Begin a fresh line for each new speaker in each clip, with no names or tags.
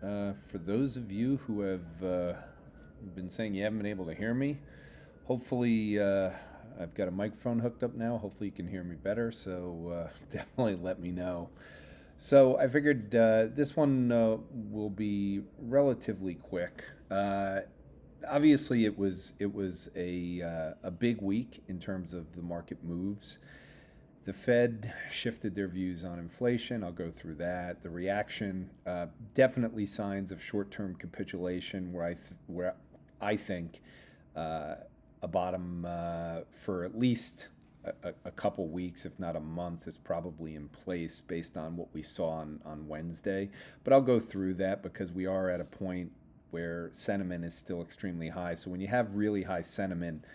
For those of you who have been saying you haven't been able to hear me, hopefully I've got a microphone hooked up now. Hopefully you can hear me better. So definitely let me know. So I figured this one will be relatively quick. Obviously, it was a big week in terms of the market moves. The Fed shifted their views on inflation. I'll go through that. The reaction, definitely signs of short-term capitulation, where I think uh, a bottom for at least a couple weeks, if not a month, is probably in place based on what we saw on Wednesday. But I'll go through that because we are at a point where sentiment is still extremely high. So when you have really high sentiment,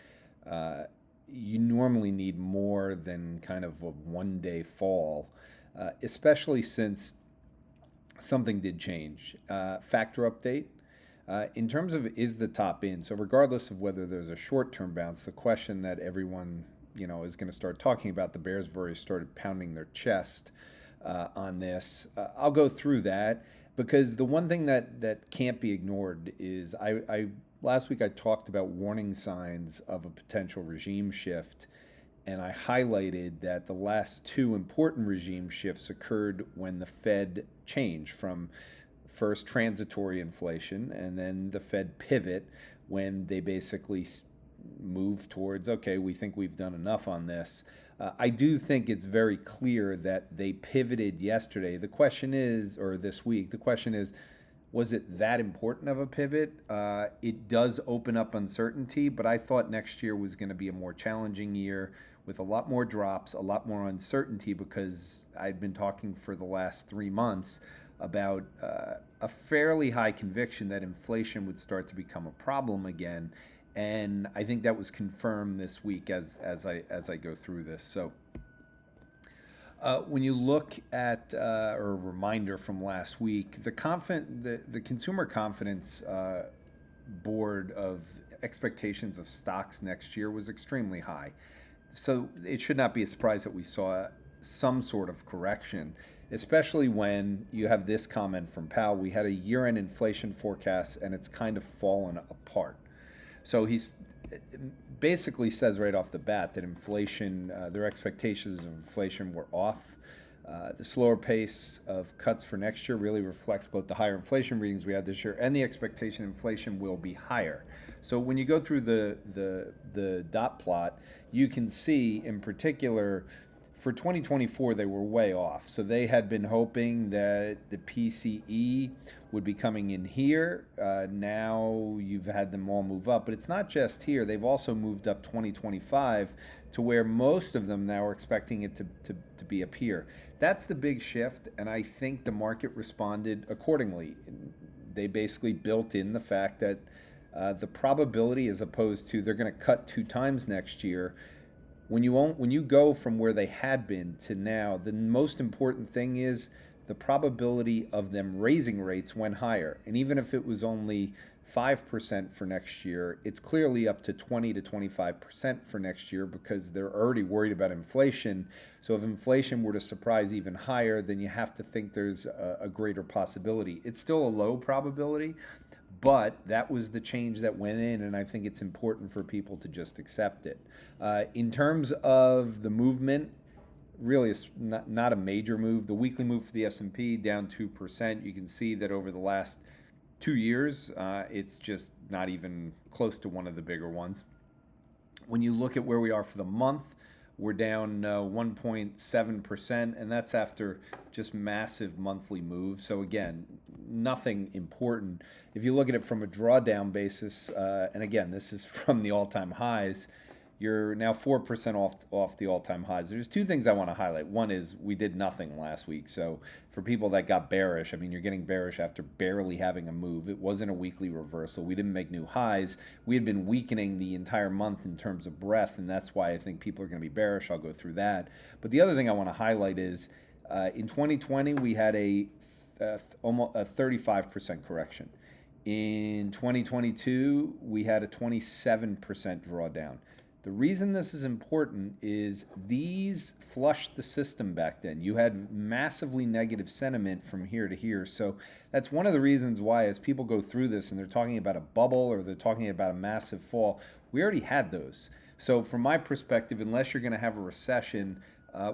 uh, you normally need more than kind of a 1 day fall, especially since something did change. Factor update. In terms of is the top in, so regardless of whether there's a short term bounce, the question that everyone is going to start talking about, the Bears have already started pounding their chest on this. I'll go through that because the one thing that can't be ignored is I last week I talked about warning signs of a potential regime shift, and I highlighted that the last two important regime shifts occurred when the Fed changed from first transitory inflation and then the Fed pivot when they basically move towards, okay, we think we've done enough on this. I do think it's very clear that they pivoted yesterday. The question is, or this week, the question is, was it that important of a pivot? It does open up uncertainty, but I thought next year was going to be a more challenging year with a lot more drops, a lot more uncertainty, because I'd been talking for the last 3 months about a fairly high conviction that inflation would start to become a problem again. And I think that was confirmed this week as I go through this. So when you look at or a reminder from last week, the consumer confidence board of expectations of stocks next year was extremely high. So it should not be a surprise that we saw some sort of correction, especially when you have this comment from Powell. We had a year-end inflation forecast, and it's kind of fallen apart. So he's basically says right off the bat that inflation, their expectations of inflation were off. The slower pace of cuts for next year really reflects both the higher inflation readings we had this year and the expectation inflation will be higher. So when you go through the dot plot, you can see in particular for 2024, they were way off. So they had been hoping that the PCE would be coming in here. Now you've had them all move up, but it's not just here. They've also moved up 2025 to where most of them now are expecting it to be up here. That's the big shift, and I think the market responded accordingly. They basically built in the fact that the probability, as opposed to they're going to cut 2 times next year, when you go from where they had been to now, the most important thing is the probability of them raising rates went higher. And even if it was only 5% for next year, it's clearly up to 20 to 25% for next year because they're already worried about inflation. So if inflation were to surprise even higher, then you have to think there's a greater possibility. It's still a low probability, but that was the change that went in, and I think it's important for people to just accept it. In terms of the movement, really it's not a major move. The weekly move for the S&P down 2%. You can see that over the last 2 years, it's just not even close to one of the bigger ones. When you look at where we are for the month, we're down 1.7%, and that's after just massive monthly moves. So again, nothing important. If you look at it from a drawdown basis, and again, this is from the all-time highs, you're now 4% off the all-time highs. There's two things I want to highlight. One is we did nothing last week. So for people that got bearish, I mean, you're getting bearish after barely having a move. It wasn't a weekly reversal. We didn't make new highs. We had been weakening the entire month in terms of breadth, and that's why I think people are going to be bearish. I'll go through that. But the other thing I want to highlight is in 2020, we had almost a 35% correction. In 2022, we had a 27% drawdown. The reason this is important is these flushed the system back then. You had massively negative sentiment from here to here. So that's one of the reasons why, as people go through this and they're talking about a bubble or they're talking about a massive fall, we already had those. So, from my perspective, unless you're going to have a recession,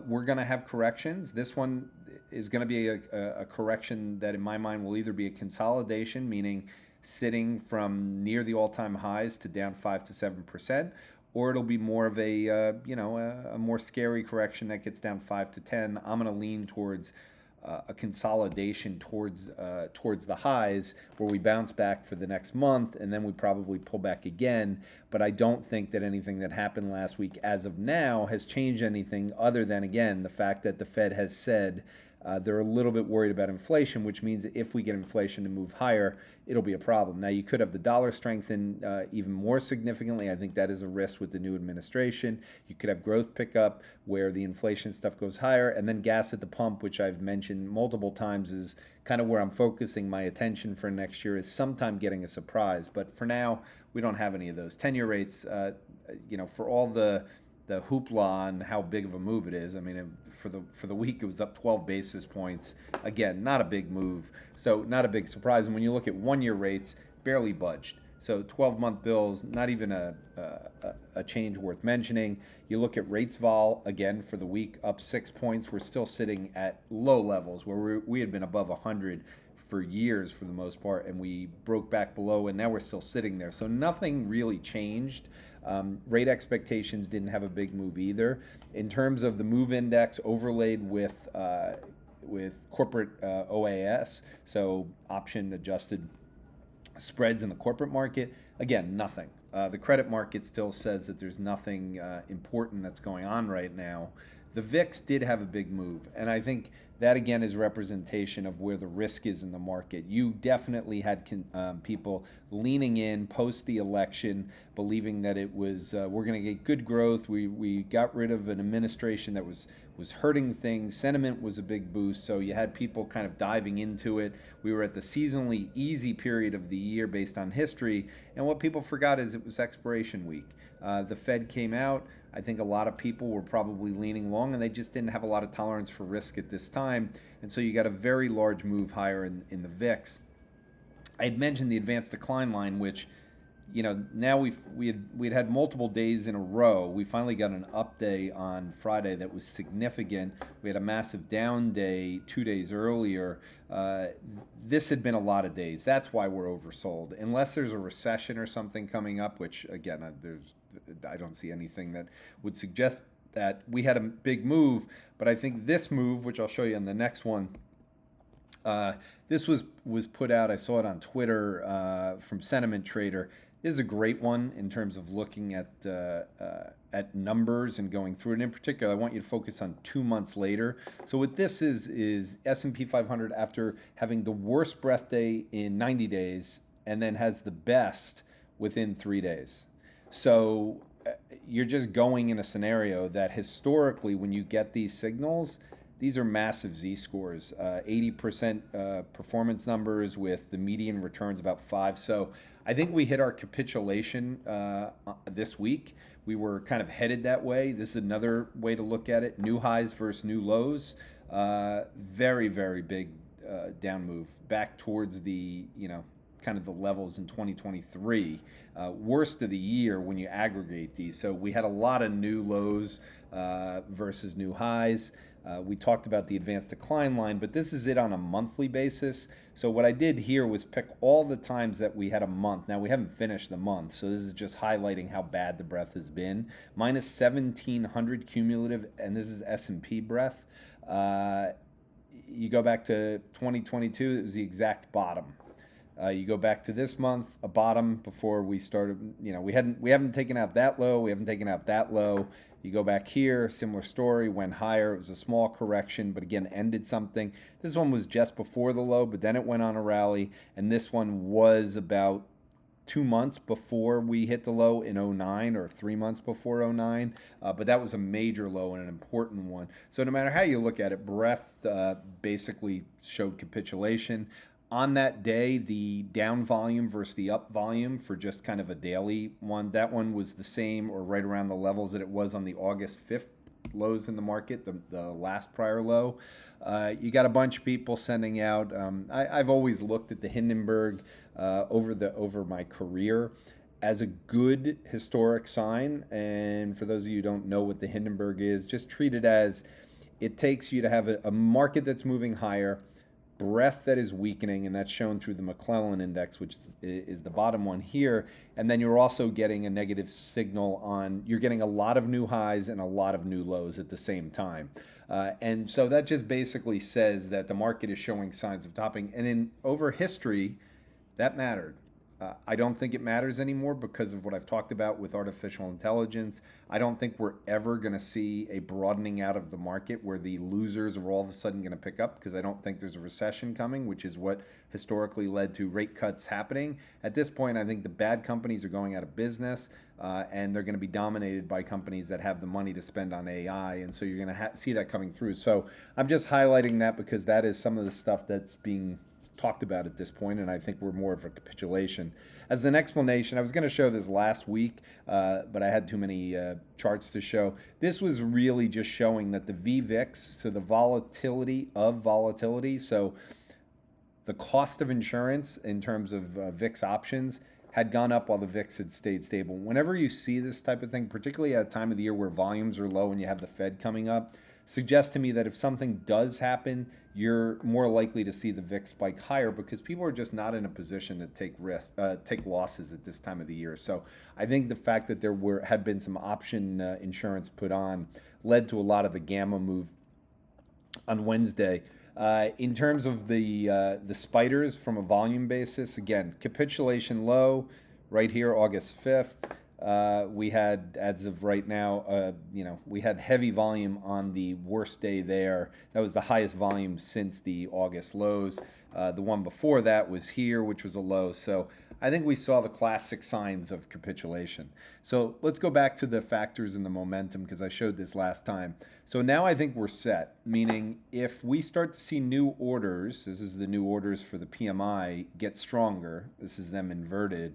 we're going to have corrections. This one is going to be a correction that, in my mind, will either be a consolidation, meaning sitting from near the all-time highs to down 5 to 7%, or it'll be more of a more scary correction that gets down 5 to 10. I'm going to lean towards a consolidation towards the highs, where we bounce back for the next month and then we probably pull back again. But I don't think that anything that happened last week as of now has changed anything, other than, again, the fact that the Fed has said they're a little bit worried about inflation, which means that if we get inflation to move higher, it'll be a problem. Now, you could have the dollar strengthen even more significantly. I think that is a risk with the new administration. You could have growth pick up where the inflation stuff goes higher, and then gas at the pump, which I've mentioned multiple times, is kind of where I'm focusing my attention for next year, is sometime getting a surprise. But for now, we don't have any of those. 10-year rates, for all the hoopla on how big of a move it is. I mean, for the week, it was up 12 basis points. Again, not a big move, so not a big surprise. And when you look at 1-year rates, barely budged. So 12-month bills, not even a change worth mentioning. You look at rates vol, again, for the week, up 6 points. We're still sitting at low levels where we had been above 100 for years for the most part, and we broke back below, and now we're still sitting there. So nothing really changed. Rate expectations didn't have a big move either. In terms of the move index overlaid with corporate OAS, so option adjusted spreads in the corporate market, again, nothing. The credit market still says that there's nothing important that's going on right now. The VIX did have a big move, and I think that, again, is representation of where the risk is in the market. You definitely had people leaning in post the election, believing that it was we're going to get good growth. We got rid of an administration that was hurting things. Sentiment was a big boost, so you had people kind of diving into it. We were at the seasonally easy period of the year based on history, and what people forgot is it was expiration week. The Fed came out. I think a lot of people were probably leaning long, and they just didn't have a lot of tolerance for risk at this time. And so you got a very large move higher in the VIX. I had mentioned the advanced decline line, which, now we'd had multiple days in a row. We finally got an up day on Friday that was significant. We had a massive down day 2 days earlier. This had been a lot of days. That's why we're oversold. Unless there's a recession or something coming up, which, again, I don't see anything that would suggest that. We had a big move, but I think this move, which I'll show you on the next one, this was put out. I saw it on Twitter from Sentiment Trader. This is a great one in terms of looking at numbers and going through it. And in particular, I want you to focus on 2 months later. So what this is S&P 500 after having the worst breath day in 90 days, and then has the best within 3 days. So you're just going in a scenario that historically, when you get these signals, these are massive Z-scores, 80% performance numbers with the median returns about 5. So I think we hit our capitulation this week. We were kind of headed that way. This is another way to look at it. New highs versus new lows. Very, very big down move back towards the, kind of the levels in 2023. Worst of the year when you aggregate these. So we had a lot of new lows versus new highs. We talked about the advanced decline line, but this is it on a monthly basis. So what I did here was pick all the times that we had a month. Now, we haven't finished the month, so this is just highlighting how bad the breath has been. Minus 1,700 cumulative, and this is S&P breath. You go back to 2022, it was the exact bottom. You go back to this month, a bottom before we started. We haven't taken out that low. We haven't taken out that low. You go back here, similar story, went higher. It was a small correction, but again, ended something. This one was just before the low, but then it went on a rally. And this one was about 2 months before we hit the low in 09, or 3 months before 09. But that was a major low and an important one. So no matter how you look at it, breadth basically showed capitulation. On that day, the down volume versus the up volume for just kind of a daily one, that one was the same or right around the levels that it was on the August 5th lows in the market, the last prior low. You got a bunch of people sending out. I've always looked at the Hindenburg over my career as a good historic sign. And for those of you who don't know what the Hindenburg is, just treat it as it takes you to have a market that's moving higher, breadth that is weakening, and that's shown through the McClellan index, which is the bottom one here. And then you're also getting a negative signal you're getting a lot of new highs and a lot of new lows at the same time. And so that just basically says that the market is showing signs of topping. And over history, that mattered. I don't think it matters anymore because of what I've talked about with artificial intelligence. I don't think we're ever going to see a broadening out of the market where the losers are all of a sudden going to pick up, because I don't think there's a recession coming, which is what historically led to rate cuts happening. At this point, I think the bad companies are going out of business, and they're going to be dominated by companies that have the money to spend on AI. And so you're going to see that coming through. So I'm just highlighting that because that is some of the stuff that's being talked about at this point, and I think we're more of a capitulation. As an explanation, I was going to show this last week, but I had too many charts to show. This was really just showing that the VVIX, so the volatility of volatility, so the cost of insurance in terms of VIX options had gone up while the VIX had stayed stable. Whenever you see this type of thing, particularly at a time of the year where volumes are low and you have the Fed coming up, suggests to me that if something does happen, you're more likely to see the VIX spike higher because people are just not in a position to take losses at this time of the year. So I think the fact that had been some option insurance put on led to a lot of the gamma move on Wednesday. In terms of the spiders from a volume basis, again, capitulation low right here, August 5th. We had, as of right now, we had heavy volume on the worst day there. That was the highest volume since the August lows. The one before that was here, which was a low. So I think we saw the classic signs of capitulation. So let's go back to the factors and the momentum, because I showed this last time. So now I think we're set, meaning if we start to see new orders, this is the new orders for the PMI, get stronger, this is them inverted,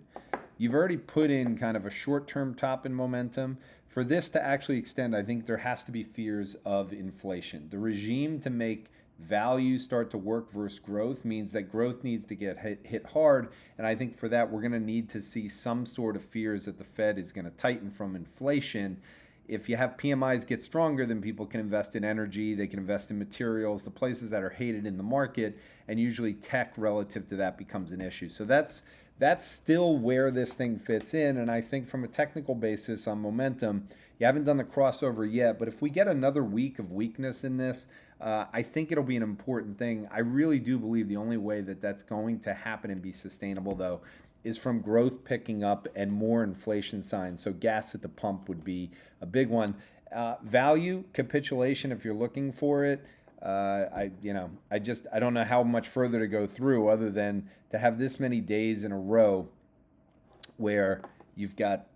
you've already put in kind of a short-term top in momentum. For this to actually extend, I think there has to be fears of inflation. The regime to make value start to work versus growth means that growth needs to get hit hard. And I think for that, we're going to need to see some sort of fears that the Fed is going to tighten from inflation. If you have PMIs get stronger, then people can invest in energy, they can invest in materials, the places that are hated in the market, and usually tech relative to that becomes an issue. So that's still where this thing fits in. And I think from a technical basis on momentum, you haven't done the crossover yet, but if we get another week of weakness in this, I think it'll be an important thing. I really do believe the only way that that's going to happen and be sustainable, though, is from growth picking up and more inflation signs. So gas at the pump would be a big one. Value capitulation, if you're looking for it, I don't know how much further to go through other than to have this many days in a row where you've got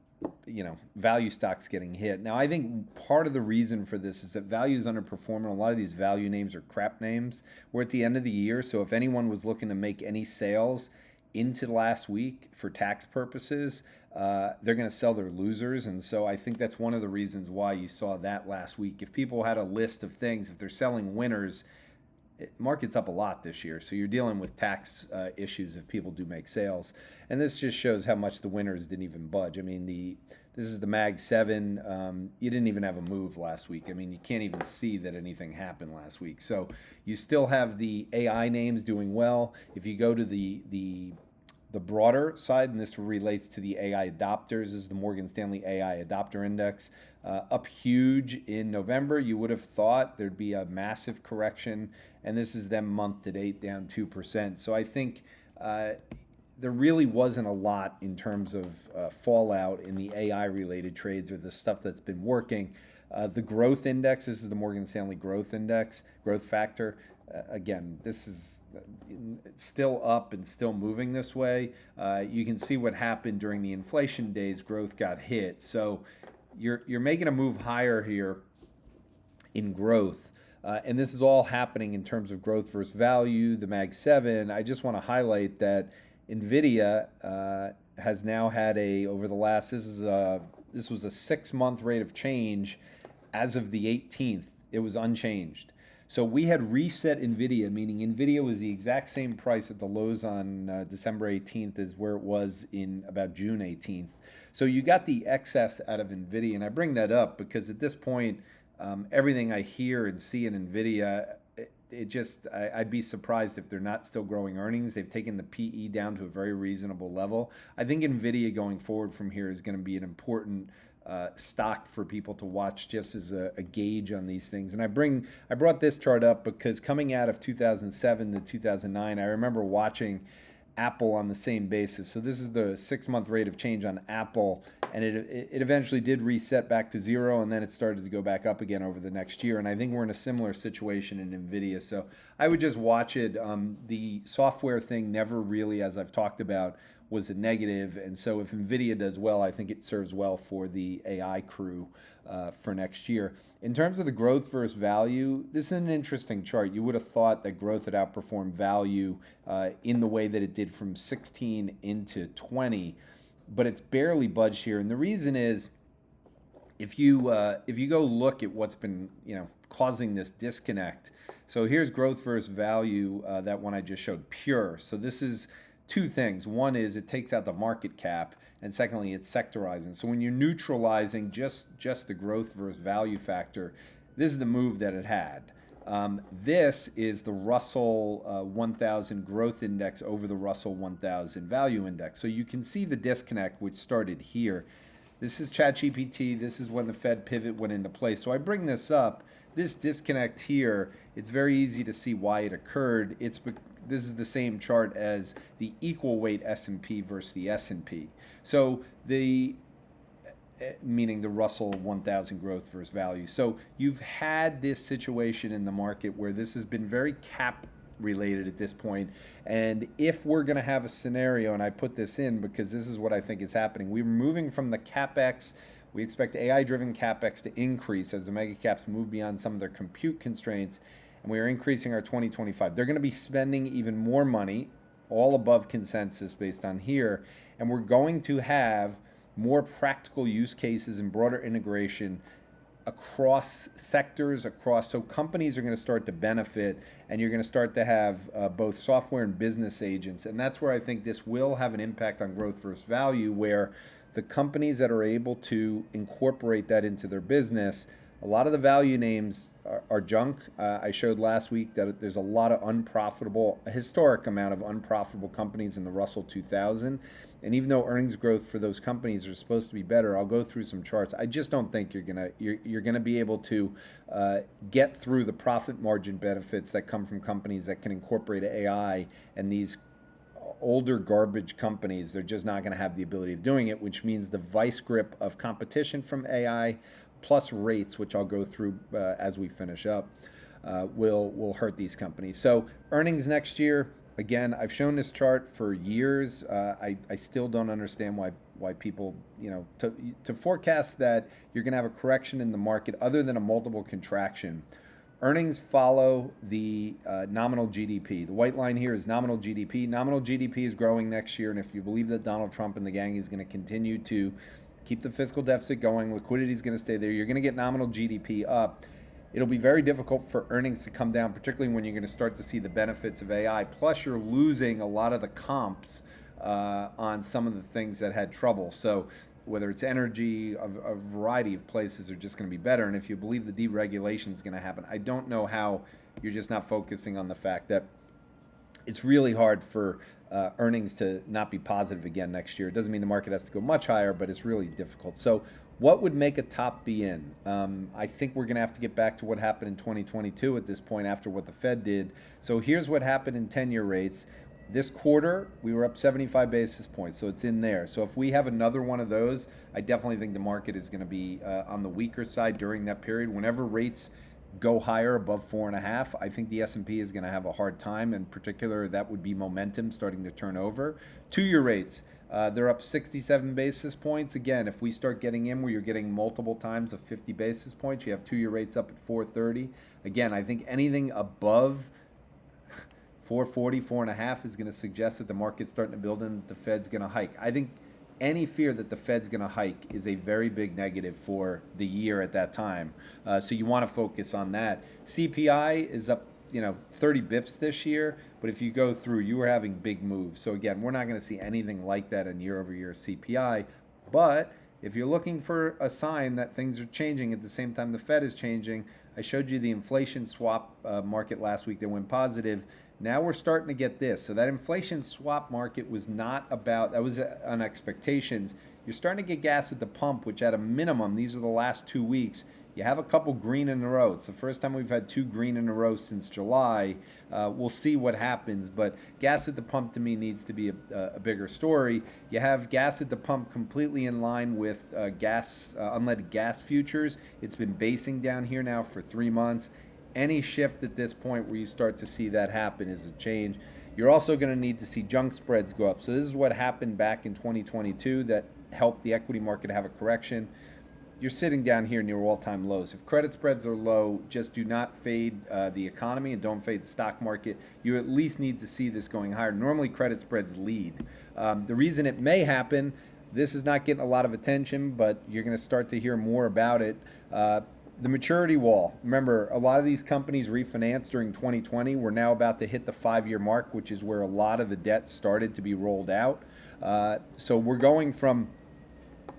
value stocks getting hit. Now, I think part of the reason for this is that value is underperforming. A lot of these value names are crap names. We're at the end of the year, so if anyone was looking to make any sales into last week for tax purposes, they're going to sell their losers. And so I think that's one of the reasons why you saw that last week. If people had a list of things, if they're selling winners, market's up a lot this year. So you're dealing with tax issues if people do make sales. And this just shows how much the winners didn't even budge. I mean, this is the Mag 7. You didn't even have a move last week. I mean, you can't even see that anything happened last week. So you still have the AI names doing well. If you go to the broader side, and this relates to the AI adopters, this is the Morgan Stanley AI Adopter Index, up huge in November. You would have thought there'd be a massive correction, and this is them month to date down 2%. So I think there really wasn't a lot in terms of fallout in the AI related trades or the stuff that's been working. The growth index, this is the Morgan Stanley growth index, growth factor. Again, this is still up and still moving this way. You can see what happened during the inflation days. Growth got hit. So you're making a move higher here in growth. And this is all happening in terms of growth versus value, the Mag 7. I just want to highlight that NVIDIA has now had over the last, this was a 6 month rate of change as of the 18th. It was unchanged. So we had reset NVIDIA, meaning NVIDIA was the exact same price at the lows on December 18th as where it was in about June 18th. So you got the excess out of NVIDIA. And I bring that up because at this point, everything I hear and see in NVIDIA, I'd be surprised if they're not still growing earnings. They've taken the PE down to a very reasonable level. I think NVIDIA going forward from here is going to be an important stock for people to watch just as a gauge on these things. And I brought this chart up because coming out of 2007 to 2009, I remember watching Apple on the same basis. So this is the 6 month rate of change on Apple, and it eventually did reset back to zero, and then it started to go back up again over the next year. And I think we're in a similar situation in NVIDIA. So I would just watch it. The software thing never really, as I've talked about, was a negative. And so if NVIDIA does well, I think it serves well for the AI crew for next year. In terms of the growth versus value, this is an interesting chart. You would have thought that growth had outperformed value in the way that it did from 16 into 20, but it's barely budged here. And the reason is, if you go look at what's been causing this disconnect. So here's growth versus value, that one I just showed, pure. So this is two things. One is it takes out the market cap, and secondly, it's sectorizing. So when you're neutralizing just the growth versus value factor, this is the move that it had. This is the Russell 1000 growth index over the Russell 1000 value index. So you can see the disconnect, which started here. This is ChatGPT. This is when the Fed pivot went into place. So I bring this up. This disconnect here, it's very easy to see why it occurred. This is the same chart as the equal weight S&P versus the S&P. So meaning the Russell 1000 growth versus value. So you've had this situation in the market where this has been very cap related at this point. And if we're going to have a scenario, and I put this in because this is what I think is happening, we're moving from the CapEx. We expect AI-driven CapEx to increase as the mega caps move beyond some of their compute constraints, and we are increasing our 2025. They're going to be spending even more money, all above consensus based on here, and we're going to have more practical use cases and broader integration across sectors, so companies are going to start to benefit, and you're going to start to have both software and business agents, and that's where I think this will have an impact on growth versus value, where the companies that are able to incorporate that into their business, a lot of the value names are junk. I showed last week that there's a lot of a historic amount of unprofitable companies in the Russell 2000. And even though earnings growth for those companies are supposed to be better, I'll go through some charts. I just don't think you're gonna be able to get through the profit margin benefits that come from companies that can incorporate AI, and these older garbage companies, they're just not going to have the ability of doing it, which means the vice grip of competition from AI plus rates, which I'll go through as we finish up, will hurt these companies. So earnings next year, again, I've shown this chart for years. I still don't understand why people, to forecast that you're going to have a correction in the market other than a multiple contraction. Earnings follow the nominal GDP. The white line here is nominal GDP. Nominal GDP is growing next year, and if you believe that Donald Trump and the gang is going to continue to keep the fiscal deficit going, liquidity is going to stay there, you're going to get nominal GDP up. It'll be very difficult for earnings to come down, particularly when you're going to start to see the benefits of AI. Plus, you're losing a lot of the comps on some of the things that had trouble. So whether it's energy, a variety of places are just going to be better. And if you believe the deregulation is going to happen, I don't know how you're just not focusing on the fact that it's really hard for earnings to not be positive again next year. It doesn't mean the market has to go much higher, but it's really difficult. So what would make a top be in? I think we're going to have to get back to what happened in 2022 at this point after what the Fed did. So here's what happened in 10-year rates. This quarter, we were up 75 basis points, so it's in there. So if we have another one of those, I definitely think the market is going to be on the weaker side during that period. Whenever rates go higher above 4.5. I think the S&P is going to have a hard time. In particular, that would be momentum starting to turn over. 2-year rates, they're up 67 basis points. Again, if we start getting in where you're getting multiple times of 50 basis points, you have 2-year rates up at 430. Again, I think anything above 440, 4.5 is going to suggest that the market's starting to build in that the Fed's going to hike. I think any fear that the Fed's going to hike is a very big negative for the year at that time. So you want to focus on that. CPI is up, 30 bips this year, but if you go through, you are having big moves. So again, we're not going to see anything like that in year-over-year CPI. But if you're looking for a sign that things are changing at the same time the Fed is changing, I showed you the inflation swap market last week that went positive. Now we're starting to get this. So that inflation swap market was not about, that was on expectations. You're starting to get gas at the pump, which at a minimum, these are the last 2 weeks, you have a couple green in a row. It's the first time we've had 2 green in a row since July. We'll see what happens, but gas at the pump to me needs to be a bigger story. You have gas at the pump completely in line with unleaded gas futures. It's been basing down here now for 3 months. Any shift at this point where you start to see that happen is a change. You're also going to need to see junk spreads go up. So this is what happened back in 2022 that helped the equity market have a correction. You're sitting down here near all-time lows. If credit spreads are low, just do not fade the economy and don't fade the stock market. You at least need to see this going higher. Normally, credit spreads lead. The reason it may happen, this is not getting a lot of attention, but you're going to start to hear more about it. The maturity wall. Remember, a lot of these companies refinanced during 2020. We're now about to hit the 5-year mark, which is where a lot of the debt started to be rolled out. So we're going from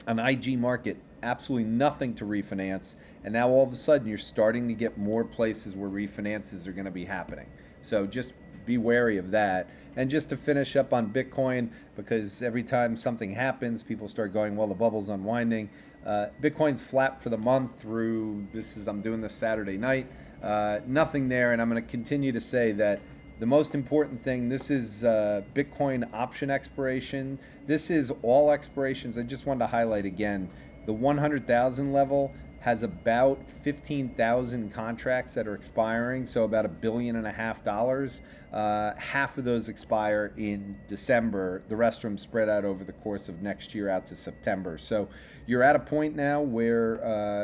an IG market, absolutely nothing to refinance, and now all of a sudden you're starting to get more places where refinances are going to be happening. So just be wary of that. And just to finish up on Bitcoin, because every time something happens, people start going, well, the bubble's unwinding. Bitcoin's flat for the month through, I'm doing this Saturday night. Nothing there, and I'm going to continue to say that the most important thing, this is Bitcoin option expiration. This is all expirations. I just wanted to highlight again, the 100,000 level has about 15,000 contracts that are expiring, so about $1.5 billion. Half of those expire in December. The rest of them spread out over the course of next year out to September. So you're at a point now where,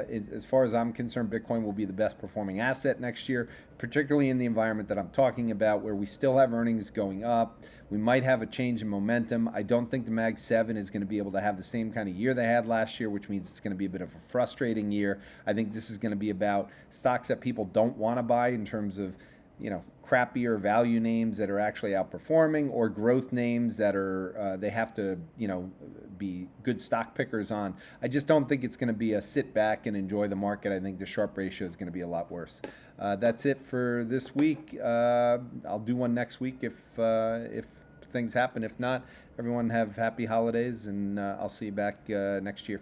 as far as I'm concerned, Bitcoin will be the best performing asset next year, particularly in the environment that I'm talking about, where we still have earnings going up. We might have a change in momentum. I don't think the Mag 7 is going to be able to have the same kind of year they had last year, which means it's going to be a bit of a frustrating year. I think this is going to be about stocks that people don't want to buy in terms of, crappier value names that are actually outperforming, or growth names that are they have to be good stock pickers on. I just don't think it's going to be a sit back and enjoy the market. I think the Sharpe ratio is going to be a lot worse. That's it for this week. I'll do one next week if things happen. If not, everyone have happy holidays, and I'll see you back next year.